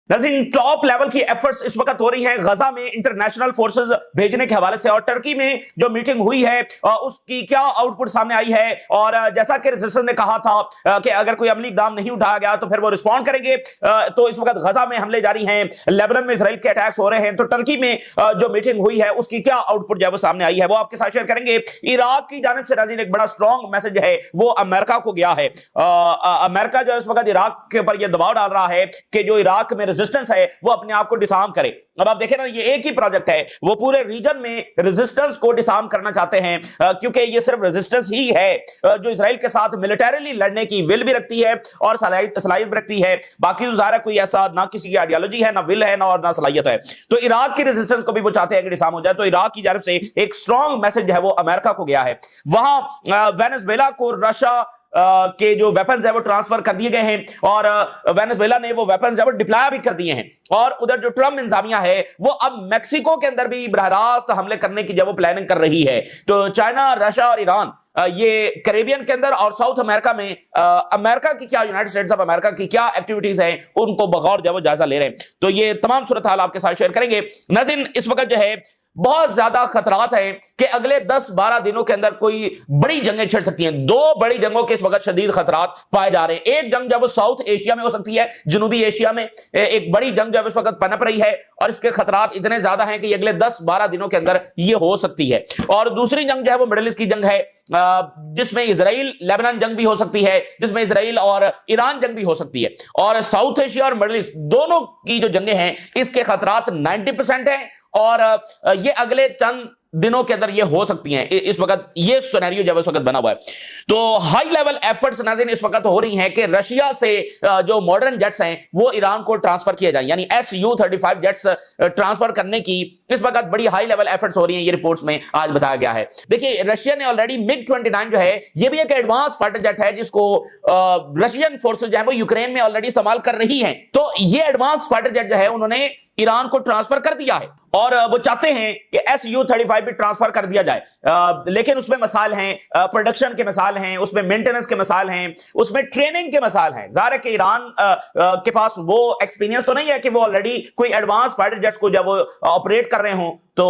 नाज़रीन, top level की efforts इस वक्त हो रही हैं गजा में इंटरनेशनल फोर्सेस भेजने के हवाले से, और टर्की में जो मीटिंग हुई है उसकी क्या आउटपुट सामने आई है। और जैसा कि रेजिस्टेंस ने कहा था कि अगर कोई अमली इकदाम नहीं उठाया गया तो फिर वो रिस्पॉन्ड करेंगे। तो इस वक्त गजा में हमले जारी हैं, लेबनान में इजराइल के अटैक्स हो रहे हैं। तो टर्की में जो मीटिंग हुई है उसकी क्या आउटपुट जो है वो सामने आई है, वो आपके साथ शेयर करेंगे। इराक की जानिब से नाज़रीन एक बड़ा स्ट्रॉन्ग मैसेज है वो अमेरिका को गया है। अमेरिका जो है इस वक्त इराक के ऊपर यह दबाव डाल रहा है कि जो इराक में रेजिस्टेंस है वो अपने आप को डिसआर्म करे। अब आप देखें ना, ये एक ही प्रोजेक्ट है, वो पूरे रीजन में रेजिस्टेंस को डिसआर्म करना चाहते हैं, क्योंकि ये सिर्फ रेजिस्टेंस ही है जो इजराइल के साथ मिलिटरीली लड़ने की विल भी रखती है और सलाहियत भी रखती है। बाकी तो ज़ाहिर है कोई ऐसा ना किसी की आइडियोलॉजी है, ना विल है, ना और ना सलाहियत है। तो इराक की रेजिस्टेंस को भी वो चाहते हैं कि डिसआर्म हो जाए। तो इराक की जानिब से एक स्ट्रॉन्ग मैसेज है वो अमेरिका को गया है। वहां वेनेजुएला को रशिया के जो वेपन्स है वो ट्रांसफर कर दिए गए हैं, और वेनेजुएला ने वो वेपन्स है वो डिप्लॉय भी कर दिए हैं। और उधर जो ट्रम्प इंतजामिया है वो अब मैक्सिको के अंदर भी बराह रास्त हमले करने की जब वो प्लानिंग कर रही है। तो चाइना, रशिया और ईरान ये कैरेबियन के अंदर और साउथ अमेरिका में अमेरिका की क्या, यूनाइटेड स्टेट्स ऑफ अमेरिका की क्या एक्टिविटीज हैं उनको बगौर जब वो जायजा ले रहे हैं। तो ये तमाम सूरत हाल आपके साथ शेयर करेंगे। नाज़रीन, इस वक्त जो है बहुत ज्यादा खतरात हैं कि अगले 10-12 दिनों के अंदर कोई बड़ी जंगें छिड़ सकती हैं। दो बड़ी जंगों के इस वक्त शदीद खतरात पाए जा रहे हैं। एक जंग जब वो साउथ एशिया में हो सकती है, जनूबी एशिया में एक बड़ी जंग जब इस वक्त पनप रही है, और इसके खतरात इतने ज्यादा हैं कि अगले 10-12 दिनों के अंदर ये हो सकती है। और दूसरी जंग जो है वो मिडिल ईस्ट की जंग है, जिसमें इजराइल लेबनान जंग भी हो सकती है, जिसमें इजराइल और ईरान जंग भी हो सकती है। और साउथ एशिया और मिडिल ईस्ट दोनों की जो जंगें हैं इसके खतरात 90% हैं, और ये अगले चंद दिनों के अंदर ये हो सकती हैं। इस वक्त ये सिनेरियो जब इस वक्त बना हुआ है। तो हाई लेवल एफर्ट्स नाज़रीन इस वक्त हो रही हैं कि रशिया से जो मॉडर्न जेट्स हैं वो ईरान को ट्रांसफर किए जाएं, यानी Su-35 जेट्स ट्रांसफर करने की इस वक्त बड़ी हाई लेवल एफर्ट्स हो रही हैं। ये रिपोर्ट्स में आज बताया गया है। देखिए, रशिया ने ऑलरेडी MiG-29 जो है ये भी एक एडवांस फाइटर जेट है जिसको रशियन फोर्सेज जो है वो यूक्रेन में ऑलरेडी इस्तेमाल कर रही हैं। तो ये एडवांस फाइटर जेट जो है उन्होंने ईरान को ट्रांसफर कर दिया है, और वो चाहते हैं कि Su-35 भी ट्रांसफर कर दिया जाए। लेकिन उसमें मसाइल हैं, प्रोडक्शन के मसाइल हैं, उसमें मेंटेनेंस के मसाइल हैं, उसमें ट्रेनिंग के मसाइल हैं। ज़ाहिर है कि ईरान के पास वो एक्सपीरियंस तो नहीं है कि वो ऑलरेडी कोई एडवांस फाइटर जेट्स को जब वो ऑपरेट कर रहे हों तो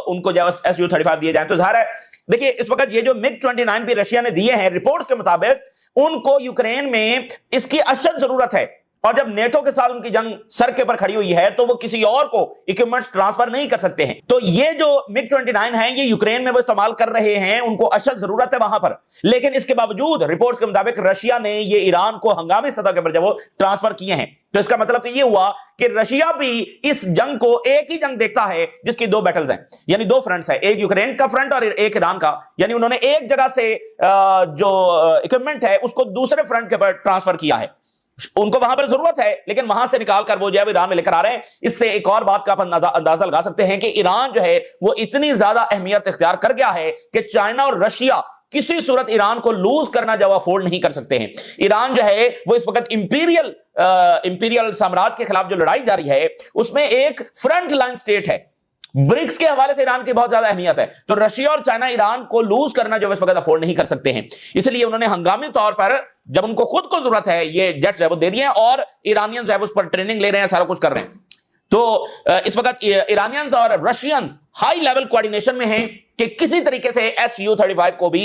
उनको जब Su-35 दिए जाए। तो ज़ाहिर है, देखिए इस वक्त ये जो MiG-29 भी रशिया ने दिए हैं, रिपोर्ट्स के मुताबिक उनको यूक्रेन में इसकी अशद जरूरत है, और जब नेटो के साथ उनकी जंग सर के ऊपर खड़ी हुई है तो वो किसी और को इक्विपमेंट्स ट्रांसफर नहीं कर सकते हैं। तो ये जो MiG-29 हैं ये यूक्रेन में वो इस्तेमाल कर रहे हैं, उनको अशद जरूरत है वहां पर। लेकिन इसके बावजूद रिपोर्ट्स के मुताबिक रशिया ने ये ईरान को हंगामी सतह के ऊपर जब वो ट्रांसफर किए हैं, तो इसका मतलब तो ये हुआ कि रशिया भी इस जंग को एक ही जंग देखता है जिसकी दो बैटल्स हैं, यानी दो फ्रंट्स हैं, एक यूक्रेन का फ्रंट और एक ईरान का। यानी उन्होंने एक जगह से जो इक्विपमेंट है उसको दूसरे फ्रंट के ऊपर ट्रांसफर किया है। उनको वहां पर जरूरत है, लेकिन वहां से निकाल कर वो जो है ईरान में लेकर आ रहे हैं। इससे एक और बात का आप अंदाजा लगा सकते हैं कि ईरान जो है वो इतनी ज्यादा अहमियत इख्तियार कर गया है कि चाइना और रशिया किसी सूरत ईरान को लूज करना जो अफोर्ड नहीं कर सकते हैं। ईरान जो है वो इस वक्त इंपीरियल साम्राज्य के खिलाफ जो लड़ाई जारी है उसमें एक फ्रंट लाइन स्टेट है। ब्रिक्स के हवाले से ईरान की बहुत ज्यादा अहमियत है। तो रशिया और चाइना ईरान को लूज करना जो इस वक्त अफोर्ड नहीं कर सकते हैं, इसलिए उन्होंने हंगामी तौर पर जब उनको खुद को जरूरत है ये जेट्स है वो दे दिए हैं, और ईरानियंस है उस पर ट्रेनिंग ले रहे हैं, सारा कुछ कर रहे हैं। तो इस वक्त ईरानियंस और रशियंस हाई लेवल कोऑर्डिनेशन में हैं कि किसी तरीके से Su-35 को भी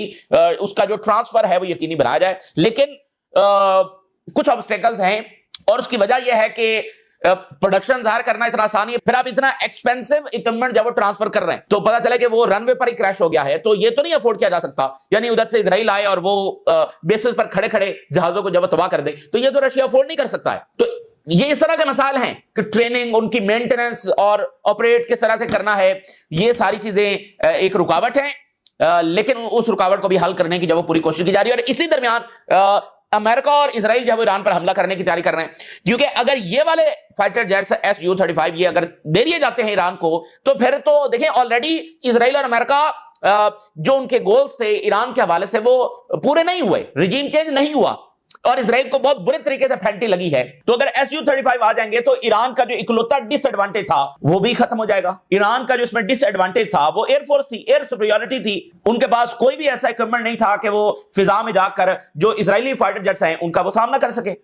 उसका जो ट्रांसफर है वो यकीनी बनाया जाए। लेकिन कुछ ऑब्स्टेकल्स हैं, और उसकी वजह यह है कि प्रोडक्शन जाहिर करना इतना आसान है, फिर आप इतना एक्सपेंसिव इक्विपमेंट जब वो ट्रांसफर कर रहे हैं तो पता चले कि वो रनवे पर ही क्रैश हो गया है, तो ये तो नहीं अफोर्ड किया जा सकता। यानी उधर से इजराइल आए और वो बेसिस पर खड़े खड़े जहाजों को जब तबाह कर दे, तो ये तो रशिया अफोर्ड नहीं कर सकता है। तो ये इस तरह के मसाइल हैं कि ट्रेनिंग, उनकी मेंटेनेंस और ऑपरेट किस तरह से करना है, ये सारी चीजें एक रुकावट है। लेकिन उस रुकावट को भी हल करने की जब वो पूरी कोशिश की जा रही है। और इसी दरमियान अमेरिका और इजराइल जब ईरान पर हमला करने की तैयारी कर रहे हैं, क्योंकि अगर ये वाले फाइटर जेट्स Su-35 ये अगर दे दिए जाते हैं ईरान को, तो फिर तो देखिए ऑलरेडी इजराइल और अमेरिका जो उनके गोल्स थे ईरान के हवाले से वो पूरे नहीं हुए, रिजीम चेंज नहीं हुआ, और इजराइल को बहुत बुरे तरीके से फेंटी लगी है। तो अगर Su-35 आ जाएंगे तो ईरान का जो इकलौता डिसएडवांटेज था वो भी खत्म हो जाएगा। ईरान का जो इसमें डिसएडवांटेज था वो एयरफोर्स थी, एयर सुपीरियरिटी थी। उनके पास कोई भी ऐसा इक्विपमेंट नहीं था कि वो फिजा में जाकर जो इजरायली फाइटर जेट्स हैं उनका वो सामना कर सके।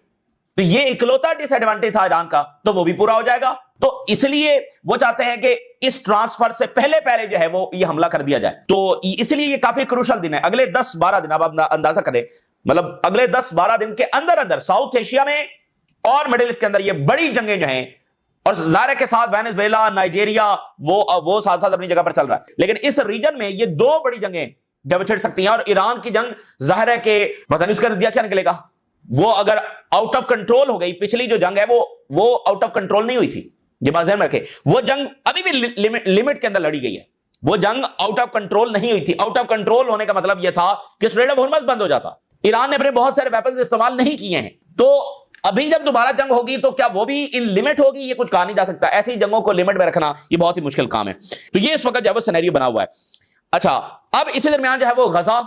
तो ये इकलौता डिसएडवांटेज था ईरान का, तो वो भी पूरा हो जाएगा। तो इसलिए वो चाहते हैं कि इस ट्रांसफर से पहले पहले जो है वो ये हमला कर दिया जाए। तो इसलिए ये काफी क्रूशल दिन है। अगले 10-12 दिन, अब आप अंदाजा करें, मतलब अगले 10-12 दिन के अंदर अंदर साउथ एशिया में और मिडिल ईस्ट के अंदर ये बड़ी जंगें जो हैं, और ज़ाहिर के साथ वेनेजुएला, नाइजीरिया वो साथ साथ अपनी जगह पर चल रहा है, लेकिन इस रीजन में ये दो बड़ी जंगें जब छिड़ सकती हैं। और ईरान की जंग ज़ाहिर है कि पता नहीं उसका नतीजा क्या निकलेगा। वो अगर आउट ऑफ कंट्रोल हो गई, पिछली जो जंग है वो आउट ऑफ कंट्रोल नहीं हुई थी, ये बात ध्यान में रखें। वो जंग अभी भी लिमिट के अंदर लड़ी गई है, वो जंग आउट ऑफ कंट्रोल नहीं हुई थी। आउट ऑफ कंट्रोल होने का मतलब यह था कि स्ट्रेट ऑफ हॉर्मज़ बंद हो जाता। ईरान ने अपने बहुत सारे वेपन्स इस्तेमाल नहीं किए हैं, तो अभी जब दोबारा जंग होगी तो क्या वो भी इन लिमिट होगी, ये कुछ कहा नहीं जा सकता। ऐसी जंगों को लिमिट में रखना ये बहुत ही मुश्किल काम है। तो ये इस वक्त जो है वो सिनेरियो बना हुआ है। अच्छा, अब इसी दरमियान जो है वो गजा,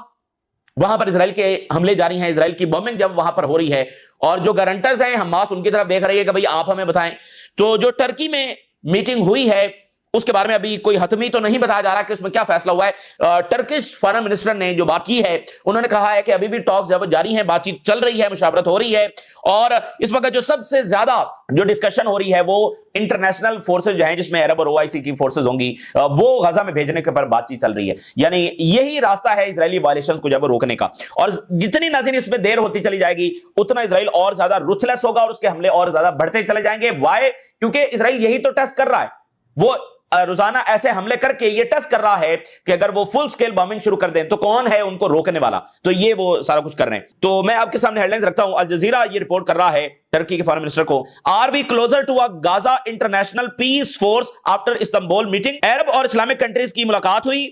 वहां पर इजराइल के हमले जारी हैं, इजराइल की बॉम्बिंग जब वहां पर हो रही है, और जो गारंटर्स हैं हमास उनकी तरफ देख रही है कि भाई आप हमें बताएं। तो जो टर्की में मीटिंग हुई है उसके बारे में अभी कोई हतमी तो नहीं बताया जा रहा कि उसमें क्या फैसला हुआ है। टर्किश फॉरेन मिनिस्टर ने जो बात की है, उन्होंने कहा है कि अभी भी टॉक्स जब जारी हैं, बातचीत चल रही है, मुशावरत हो रही है, और इस वक्त जो सबसे ज्यादा जो डिस्कशन हो रही है वो इंटरनेशनल फोर्सेज जो हैं, जिसमें अरब और ओआईसी की फोर्सेज होंगी, वो गजा में भेजने के ऊपर बातचीत चल रही है। यानी यही रास्ता है इजरायली वायलेशंस को जब रोकने का। और जितनी नाज़रीन इसमें देर होती चली जाएगी उतना इजराइल और ज्यादा रुथलेस होगा और उसके हमले और ज्यादा बढ़ते चले जाएंगे। वाई? क्योंकि इजराइल यही तो टेस्ट कर रहा है, वो रोजाना ऐसे हमले करके ये टेस्ट कर रहा है कि अगर वो फुल स्केल बॉम्बिंग शुरू कर दें तो कौन है उनको रोकने वाला। तो ये वो सारा कुछ कर रहे हैं। तो मैं आपके सामने हेडलाइंस रखता हूं। अल जजीरा ये रिपोर्ट कर रहा है टर्की के फॉरेन मिनिस्टर को, are we closer to a Gaza international peace force after Istanbul meeting. अरब और इस्लामिक कंट्रीज की मुलाकात हुई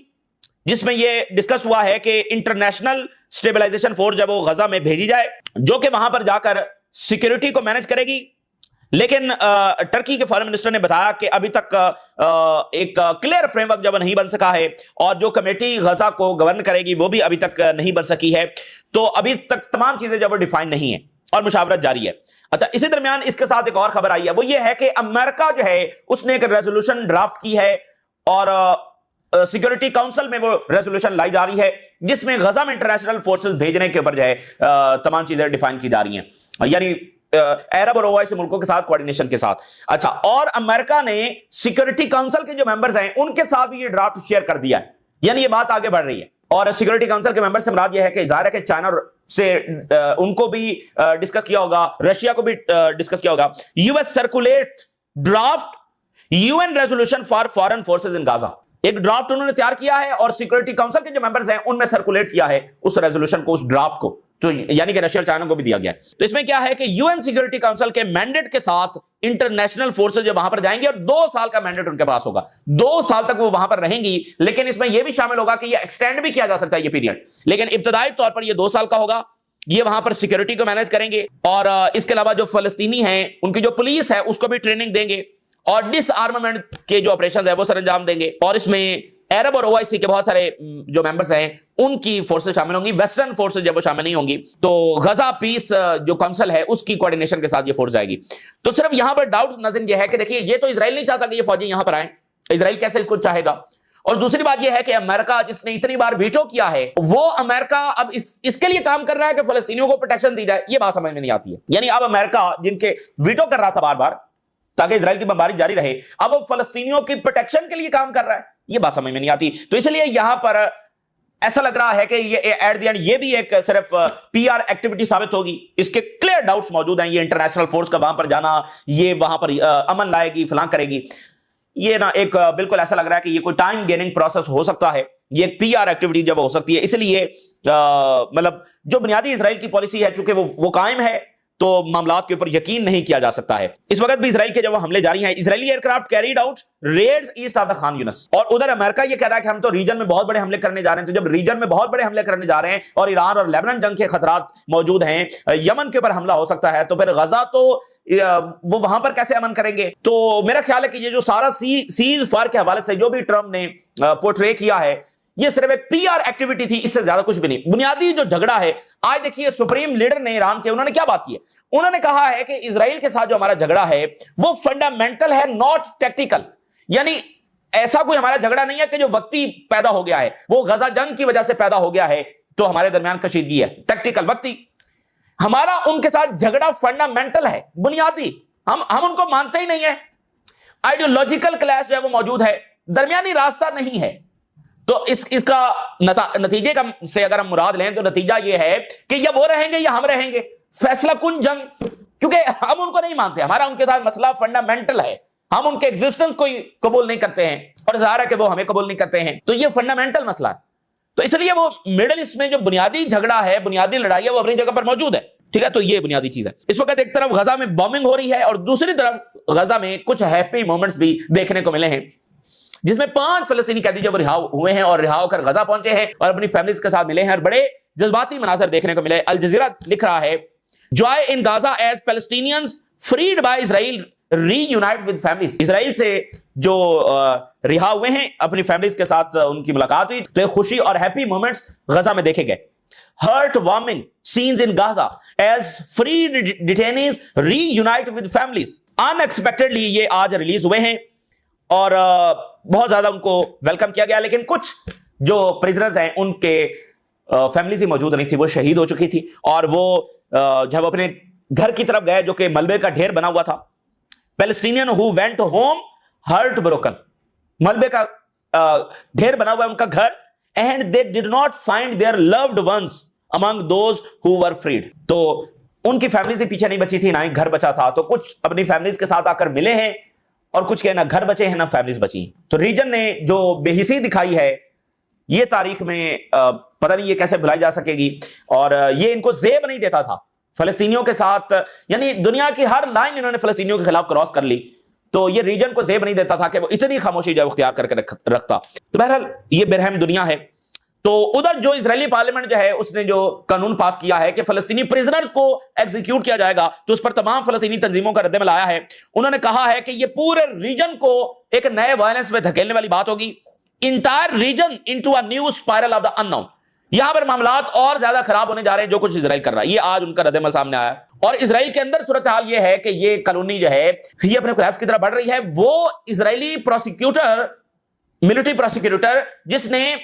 जिसमें ये डिस्कस हुआ है कि इंटरनेशनल स्टेबलाइजेशन फोर्स जब वो गजा में भेजी जाए, जो कि वहां पर जाकर सिक्योरिटी को मैनेज करेगी। लेकिन टर्की के फॉरेन मिनिस्टर ने बताया कि अभी तक एक क्लियर फ्रेमवर्क जब नहीं बन सका है, और जो कमेटी गजा को गवर्न करेगी वो भी अभी तक नहीं बन सकी है। तो अभी तक तमाम चीजें जब डिफाइन नहीं है और मुशावरत जारी है। अच्छा, इसी दरमियान इसके साथ एक और खबर आई है, वो ये है कि अमेरिका जो है उसने एक रेजोल्यूशन ड्राफ्ट की है और सिक्योरिटी काउंसिल में वो रेजोल्यूशन लाई जा रही है जिसमें गजा में इंटरनेशनल फोर्सेस भेजने के ऊपर जो है तमाम चीजें डिफाइन की जा रही हैं, यानी अरब और ओआईसी मुल्कों के साथ कोऑर्डिनेशन के साथ। अच्छा, और अमेरिका ने सिक्योरिटी काउंसिल के जो मेंबर्स हैं उनके साथ भी ये ड्राफ्ट शेयर कर दिया है, यानी ये बात आगे बढ़ रही है। और सिक्योरिटी काउंसिल के मेंबर से मुराद ये है कि ज़ाहिर है कि चाइना से उनको भी डिस्कस किया होगा, रशिया को भी डिस्कस किया होगा। US circulate draft UN resolution for foreign forces in Gaza, एक ड्राफ्ट उन्होंने तैयार किया है और सिक्योरिटी काउंसिल के जो मेंबर्स हैं उनमें सर्कुलेट किया है उस रेजोल्यूशन को, उस ड्राफ्ट को। तो यानी कि रशिया और चाइना को भी दिया गया है। तो इसमें क्या है कि यूएन सिक्योरिटी काउंसिल के मैंडेट के साथ इंटरनेशनल फोर्सेज जो वहां पर जाएंगे और 2 साल का मैंडेट उनके पास होगा, 2 साल तक वो वहां पर रहेंगी। लेकिन इसमें यह भी शामिल होगा कि ये एक्सटेंड भी किया जा सकता है ये पीरियड, लेकिन इब्तदाई तौर पर ये 2 साल का होगा। ये वहां पर सिक्योरिटी को मैनेज करेंगे और इसके अलावा जो फलस्तीनी हैं उनकी जो पुलिस है उसको भी ट्रेनिंग देंगे और डिसआर्मामेंट के जो ऑपरेशंस है वो सर अंजाम देंगे। और इसमें अरब और ओआईसी के बहुत सारे जो मेंबर्स हैं उनकी फोर्सेस शामिल होंगी, वेस्टर्न फोर्सेस जब वो शामिल नहीं होंगी। तो गजा पीस जो काउंसिल है उसकी कोऑर्डिनेशन के साथ ये फोर्स जाएगी। तो सिर्फ यहां पर डाउट नजर ये है कि देखिए, ये तो इजराइल नहीं चाहता कि ये फौजी यहां पर आए, इजराइल कैसे इसको चाहेगा। और दूसरी बात यह है कि अमेरिका जिसने इतनी बार वीटो किया है, वो अमेरिका अब इसके लिए काम कर रहा है कि फलस्तीनियों को प्रोटेक्शन दी जाए। ये बात समझ में नहीं आती है। यानी अब अमेरिका जिनके वीटो कर रहा था बार बार ताकि इजराइल की बमबारी जारी रहे, अब वो फलस्तीनियों की प्रोटेक्शन के लिए काम कर रहा है। ये बात समझ में नहीं आती। तो इसलिए यहां पर ऐसा लग रहा है कि ये एट द एंड ये भी एक सिर्फ पीआर एक्टिविटी साबित होगी। इसके क्लियर डाउट्स मौजूद हैं, ये इंटरनेशनल फोर्स का वहां पर जाना, ये वहां पर अमन लाएगी, फलां करेगी, ये ना एक बिल्कुल ऐसा लग रहा है कि ये कोई टाइम गेनिंग प्रोसेस हो सकता है, ये पीआर एक्टिविटी जब हो सकती है। इसलिए मतलब जो बुनियादी इजराइल की पॉलिसी है, चूंकि वो कायम है, तो मामलात के ऊपर यकीन नहीं किया जा सकता है। इस वक्त भी इजराइल के जब हमले जारी हैं, Israeli aircraft carried out raids east of the Khan Younis, और उधर अमेरिका ये कह रहा है कि हम तो रीजन में बहुत बड़े हमले करने जा रहे हैं। तो जब रीजन में बहुत बड़े हमले करने जा रहे हैं और ईरान और लेबनान जंग के खतरात मौजूद हैं, यमन के ऊपर हमला हो सकता है, तो फिर गजा तो वो वहां पर कैसे अमन करेंगे। तो मेरा ख्याल है कि ये जो सारा सीज फायर के हवाले से जो भी ट्रंप ने पोर्ट्रे किया है, ये सिर्फ एक पीआर एक्टिविटी थी, इससे ज्यादा कुछ भी नहीं। बुनियादी जो झगड़ा है, आज देखिए सुप्रीम लीडर ने ईरान के, उन्होंने क्या बात की है, उन्होंने कहा है कि इजराइल के साथ जो हमारा झगड़ा है वो फंडामेंटल है, नॉट टैक्टिकल। यानी ऐसा कोई हमारा झगड़ा नहीं है कि जो वक्ती पैदा हो गया है, वो गजा जंग की वजह से पैदा हो गया है, तो हमारे दरमियान कशीदगी है, टैक्टिकल वक्ती। ہمارا ان کے ساتھ جھگڑا فنڈامنٹل ہے, بنیادی, ہم ان کو مانتے ہی نہیں ہیں. آئیڈیولوجیکل کلیش جو ہے وہ موجود ہے, درمیانی راستہ نہیں ہے. تو اس کا نتیجے کا سے اگر ہم مراد لیں تو نتیجہ یہ ہے کہ یا وہ رہیں گے یا ہم رہیں گے, فیصلہ کن جنگ, کیونکہ ہم ان کو نہیں مانتے, ہمارا ان کے ساتھ مسئلہ فنڈامنٹل ہے, ہم ان کے ایگزسٹنس کو قبول نہیں کرتے ہیں اور ظاہر ہے کہ وہ ہمیں قبول نہیں کرتے ہیں. تو یہ فنڈامنٹل مسئلہ ہے. تو اس لیے وہ مڈل ایسٹ میں جو بنیادی جھگڑا ہے, بنیادی لڑائی ہے, وہ اپنی جگہ پر موجود ہے. ٹھیک ہے, تو یہ بنیادی چیز ہے. اس وقت ایک طرف غزہ میں بامبنگ ہو رہی ہے اور دوسری طرف غزہ میں کچھ ہیپی مومنٹس بھی دیکھنے کو ملے ہیں, جس میں 5 فلسطینی قیدی جب رہا ہوئے ہیں اور رہا ہو کر غزہ پہنچے ہیں اور اپنی فیملیز کے ساتھ ملے ہیں اور بڑے جذباتی مناظر دیکھنے کو ملے. الجزیرہ لکھ رہا ہے, joy in Gaza as Palestinians freed by Israel reunite with families. اسرائیل سے جو رہا ہوئے ہیں اپنی فیملیز کے ساتھ ان کی ملاقات ہوئی, تو خوشی اور ہیپی مومنٹس غزہ میں دیکھے گئے. Heart warming scenes in Gaza as freed detainees reunite with families. unexpectedly یہ آج ریلیز ہوئے ہیں اور بہت زیادہ ان کو ویلکم کیا گیا, لیکن کچھ جو پریزنرز ہیں ان کے فیملیز ہی موجود نہیں تھی, وہ شہید ہو چکی تھی اور وہ جب اپنے گھر کی طرف گئے جو کہ ملبے کا ڈھیر بنا ہوا تھا. Palestinian who went home heart broken, ملبے کا ڈھیر بنا ہوا ہے ان کا گھر, and they did not find their loved ones among those who were freed. تو ان کی فیملیز ہی پیچھے نہیں بچی تھی, نہ ہی گھر بچا تھا. تو کچھ اپنی فیملیز کے ساتھ آ کر ملے ہیں اور کچھ کے نہ گھر بچے ہیں نہ فیملیز بچی. تو ریجن نے جو بے حسی دکھائی ہے یہ تاریخ میں پتہ نہیں یہ کیسے بھلائی جا سکے گی, اور یہ ان کو زیب نہیں دیتا تھا فلسطینیوں کے ساتھ, یعنی دنیا کی ہر لائن انہوں نے فلسطینیوں کے خلاف کراس کر لی, تو یہ ریجن کو زیب نہیں دیتا تھا کہ وہ اتنی خاموشی جو اختیار کر کے رکھتا. تو بہرحال یہ برہم دنیا ہے. تو ادھر جو اسرائیلی پارلیمنٹ جو ہے اس نے جو قانون پاس کیا ہے کہ فلسطینی پریزنرز کو ایگزیکیوٹ کیا جائے گا, تو اس پر تمام فلسطینی تنظیموں کا رد عمل آیا ہے. انہوں نے کہا ہے کہ یہ پورے ریجن کو ایک نئے وائلنس میں دھکیلنے والی بات ہوگی. Entire region into a new spiral of the unknown. یہاں پر معاملات اور زیادہ خراب ہونے جا رہے ہیں جو کچھ اسرائیل کر رہا ہے. یہ آج ان کا رد عمل سامنے آیا. اور اسرائیل کے اندر صورتحال یہ ہے کہ یہ کالونی جو ہے یہ اپنے کولیپس کی طرف بڑھ رہی ہے. وہ اسرائیلی پروسیکیوٹر, ملٹری پروسیکیوٹر, جس نے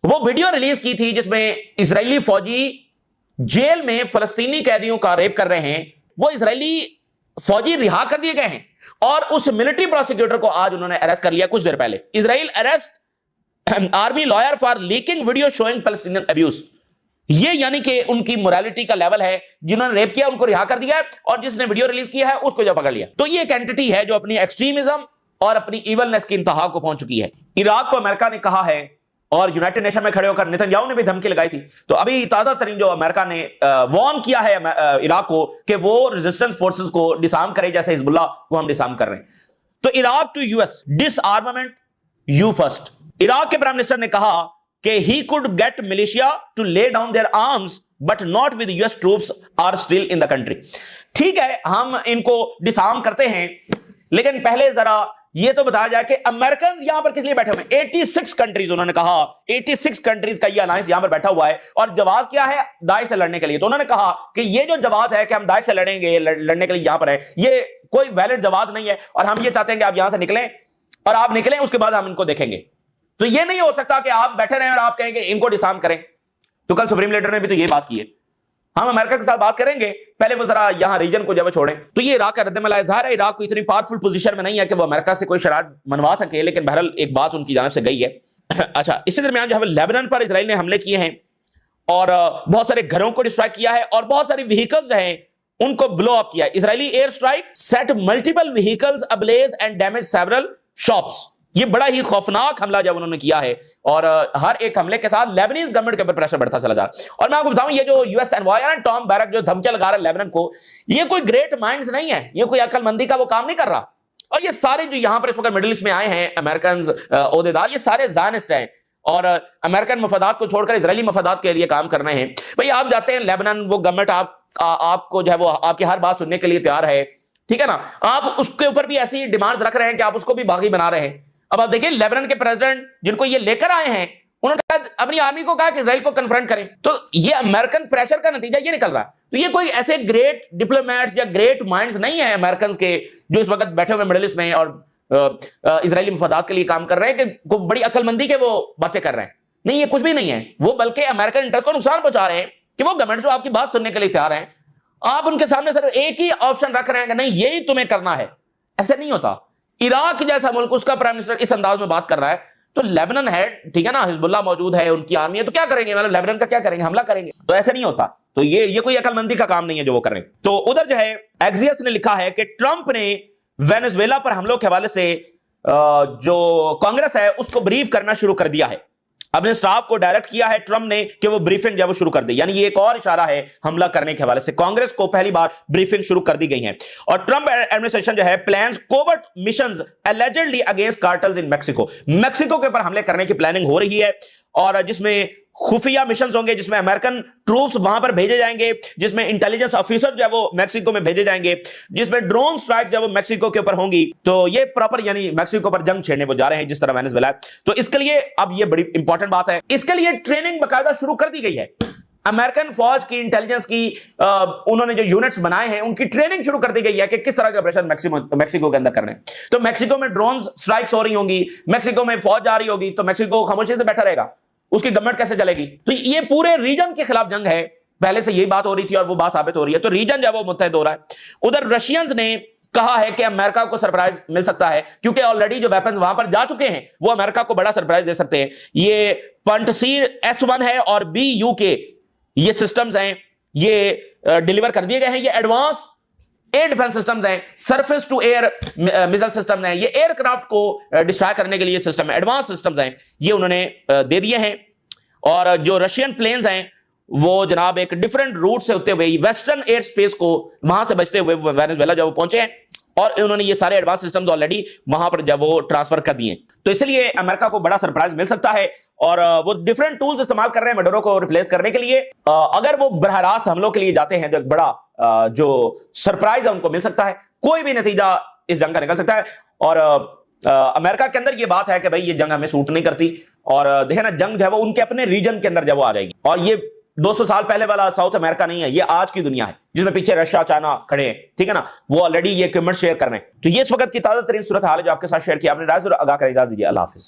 وہ ویڈیو ریلیز کی تھی جس میں اسرائیلی فوجی جیل میں فلسطینی قیدیوں کا ریپ کر رہے ہیں, وہ اسرائیلی فوجی رہا کر دیے گئے ہیں اور اس ملٹری پروسیکیوٹر کو آج انہوں نے اریسٹ کر لیا کچھ دیر پہلے. Israel arrest army lawyer for leaking video showing Palestinian abuse. یہ یعنی کہ ان کی مورالیٹی کا لیول ہے, جنہوں نے ریپ کیا ان کو رہا کر دیا ہے اور جس نے ویڈیو ریلیز کیا ہے اس کو جو پکڑ لیا. تو یہ ایک اینٹی ہے جو اپنی ایکسٹریمزم اور اپنی ایولنس کی انتہا کو پہنچ چکی ہے. عراق کو امریکہ نے کہا ہے اور یونائٹڈ نیشن میں کھڑے ہو کر نتنیاہو نے بھی دھمکی لگائی تھی. تو ابھی تازہ ترین جو امریکہ نے وارن کیا ہے عراق کو کہ وہ ریزسٹنس فورسز کو ڈسارم کرے, جیسے حزب اللہ کو ہم ڈسارم کر رہے ہیں. تو Iraq to U S disarmament you first. Iraq کے پرائم منسٹر نے کہا کہ he could get militia to lay down their arms but not with US troops are still in the country. ٹھیک ہے, ہم ان کو ڈسارم کرتے ہیں, لیکن پہلے ذرا یہ تو بتایا جائے کہ امریکنز یہاں پر کس لیے بیٹھے ہوئے ہیں. 86 کنٹریز, انہوں نے کہا 86 کنٹریز کا یہ الائنس یہاں پر بیٹھا ہوا ہے اور جواز کیا ہے داعش سے لڑنے کے لیے. تو انہوں نے کہا کہ یہ جو جواز ہے کہ ہم داعش سے لڑیں گے, لڑنے کے لیے یہاں پر ہے, یہ کوئی ویلڈ جواز نہیں ہے اور ہم یہ چاہتے ہیں کہ آپ یہاں سے نکلیں اور آپ نکلیں اس کے بعد ہم ان کو دیکھیں گے. تو یہ نہیں ہو سکتا کہ آپ بیٹھے رہیں اور آپ کہیں گے ان کو ڈسارم کریں. تو کل سپریم لیڈر نے بھی تو یہ بات کی ہے, ہم امریکہ کے ساتھ بات کریں گے, پہلے وہ ذرا یہاں ریجن کو جب چھوڑیں. تو یہ عراق کا رد عمل ہے. ظاہر ہے عراق کو اتنی پاورفل پوزیشن میں نہیں ہے کہ وہ امریکہ سے کوئی شرائط منوا سکے, لیکن بہرحال ایک بات ان کی جانب سے گئی ہے. اچھا, اسی درمیان جو ہے لیبنان پر اسرائیل نے حملے کیے ہیں اور بہت سارے گھروں کو ڈسٹرائے کیا ہے اور بہت ساری وہیکلز ہیں ان کو بلو اپ کیا ہے. Israeli air strike sets multiple vehicles ablaze and damage several shops. یہ بڑا ہی خوفناک حملہ جب انہوں نے کیا ہے اور ہر ایک حملے کے ساتھ لیبنیز گورنمنٹ کے اوپر پریشر بڑھتا چلا جا رہا ہے. اور میں آپ کو بتاؤں یہ جو یو ایس انوائے نا ٹام بیرک جو دھمکیاں لگا رہا ہے لیبنان کو, یہ کوئی گریٹ مائنڈز نہیں ہے, یہ کوئی عقل مندی کا وہ کام نہیں کر رہا. اور یہ سارے جو یہاں پر اس وقت مڈل ایسٹ میں آئے ہیں امریکنز عہدیدار, یہ سارے زائنسٹ ہیں اور امریکن مفادات کو چھوڑ کر اسرائیلی مفادات کے لیے کام کر رہے ہیں. بھئی آپ جاتے ہیں لیبنان, وہ گورنمنٹ آپ کو جو ہے وہ آپ کی ہر بات سننے کے لیے تیار ہے, ٹھیک ہے نا. آپ اس کے اوپر بھی ایسی ڈیمانڈز رکھ رہے ہیں کہ آپ اس کو بھی باغی بنا رہے ہیں. اب آپ دیکھیں لیبنان کے پریزیڈنٹ جن کو یہ لے کر آئے ہیں, انہوں نے اپنی آرمی کو کہا کہ اسرائیل کو کنفرنٹ کریں. تو یہ امریکن پریشر کا نتیجہ یہ نکل رہا ہے. تو یہ کوئی ایسے گریٹ ڈپلومیٹس یا گریٹ مائنڈز نہیں ہیں امریکنز کے جو اس وقت بیٹھے ہوئے مڈل ایسٹ میں اور اسرائیلی مفادات کے لیے کام کر رہے ہیں کہ کوئی بڑی عقل مندی کے وہ باتیں کر رہے ہیں. نہیں, یہ کچھ بھی نہیں ہے. وہ بلکہ امریکن انٹرسٹ کو نقصان پہنچا رہے ہیں کہ وہ گورنمنٹ جو آپ کی بات سننے کے لیے تیار ہیں آپ ان کے سامنے صرف ایک ہی آپشن رکھ رہے ہیں کہ نہیں یہی تمہیں کرنا ہے، ایسے نہیں ہوتا. عراق جیسا ملک، اس کا پرائم منسٹر اس انداز میں بات کر رہا ہے، تو لیبنن ہے، ٹھیک ہے نا، حزب اللہ موجود ہے، ان کی آرمی ہے، تو کیا کریں گے؟ مطلب لیبنن کا کیا کریں گے؟ حملہ کریں گے؟ تو ایسے نہیں ہوتا. تو یہ کوئی عقل مندی کا کام نہیں ہے جو وہ کر رہے ہیں. تو ادھر جو ہے ایکزیس نے لکھا ہے کہ ٹرمپ نے وینزویلا پر حملوں کے حوالے سے جو کانگریس ہے اس کو بریف کرنا شروع کر دیا ہے. اپنے سٹاف کو ڈائریکٹ کیا ہے ٹرمپ نے کہ وہ بریفنگ جو ہے وہ شروع کر دی. یعنی یہ ایک اور اشارہ ہے حملہ کرنے کے حوالے سے. کانگریس کو پہلی بار بریفنگ شروع کر دی گئی ہے. اور ٹرمپ ایڈمنسٹریشن جو ہے plans covert missions allegedly against cartels in Mexico. Mexico کے اوپر حملے کرنے کی پلاننگ ہو رہی ہے، اور جس میں خفیہ مشنز ہوں گے، جس میں امریکن ٹروپس وہاں پر بھیجے جائیں گے، جس میں انٹیلیجنس آفیسر جو ہے وہ میکسیکو میں بھیجے جائیں گے، جس میں ڈرون سٹرائک جو ہے وہ میکسیکو کے اوپر ہوں گی. تو یہ پراپر یعنی میکسیکو پر جنگ چھیڑنے وہ جا رہے ہیں جس طرح وینزویلا ہے. تو اس کے لیے اب یہ بڑی امپورٹنٹ بات ہے، اس کے لیے ٹریننگ باقاعدہ شروع کر دی گئی ہے. امریکن فوج کی انٹیلیجنس کی انہوں نے جو یونٹس بنائے ہیں ان کی ٹریننگ شروع کر دی گئی ہے کہ کس طرح کے آپریشن میکسیکو کے اندر کرنے. تو میکسیکو میں ڈرون سٹرائکس ہو رہی ہوں گی، میکسیکو میں فوج جا رہی ہوگی، تو میکسیکو خاموشی سے بیٹھا رہے گا؟ اس کی گورنمنٹ کیسے چلے گی؟ تو یہ پورے ریجن کے خلاف جنگ ہے. پہلے سے یہی بات ہو رہی تھی اور وہ بات ثابت ہو رہی ہے. تو ریجن جو ہے وہ متحد ہو رہا ہے. ادھر رشینز نے کہا ہے کہ امریکہ کو سرپرائز مل سکتا ہے، کیونکہ آلریڈی جو ویپنز وہاں پر جا چکے ہیں وہ امریکہ کو بڑا سرپرائز دے سکتے ہیں. یہ پنٹسیر S1 ہے اور BUK یہ سسٹمز ہیں، یہ ڈیلیور کر دیے گئے ہیں. یہ ایڈوانس ایئر ڈیفنس سسٹمز ہیں، surface to air missile system ہیں. یہ ایئر کرافٹ کو ڈسٹرائے کرنے کے لیے سسٹم، ایڈوانس سسٹمز ہیں، یہ انہوں نے دے دیے ہیں. اور جو رشین پلینز ہیں وہ جناب ایک ڈیفرنٹ روٹ سے ہوتے ہوئے ویسٹرن ایئر سپیس کو وہاں سے بچتے ہوئے وینزویلا جب وہ پہنچے ہیں، اور انہوں نے یہ سارے ایڈوانس سسٹمز آلریڈی وہاں پر جب وہ ٹرانسفر کر دیے. تو اس لیے امریکہ کو بڑا سرپرائز مل سکتا ہے، اور وہ ڈیفرنٹ ٹولز استعمال کر رہے ہیں میڈورو کو ریپلیس کرنے کے لیے. اگر وہ براہ راست حملوں کے لیے جاتے ہیں تو ایک بڑا جو سرپرائز ہے ان کو مل سکتا ہے. کوئی بھی نتیجہ اس جنگ کا نکل سکتا ہے. اور امریکہ کے اندر یہ بات ہے کہ بھائی یہ جنگ ہمیں سوٹ نہیں کرتی، اور دیکھیں نا جنگ جو ہے وہ ان کے اپنے ریجن کے اندر جب وہ آ جائے گی. اور یہ 200 سال پہلے والا ساؤتھ امریکہ نہیں ہے، یہ آج کی دنیا ہے جس میں پیچھے رشیا چائنا کھڑے ہیں، ٹھیک ہے نا، وہ آلریڈی یہ اکوپمنٹ شیئر کر رہے ہیں. تو یہ اس وقت کی تازہ ترین صورت حال ہے جو آپ کے ساتھ شیئر کیا. آپ نے رائے ضرور آگاہ کریں. اجازت دیجیے، اللہ حافظ.